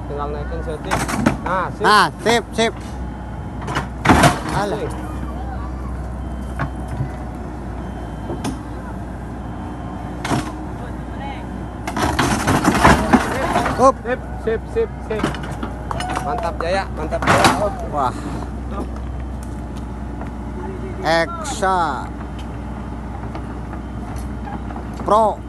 tinggal naikin setting. Nah, sip. Nah, sip, sip. Alah. Up. Sip, sip, sip, sip. Mantap Jaya, mantap Jaya. Up. Wah. Eksa Pro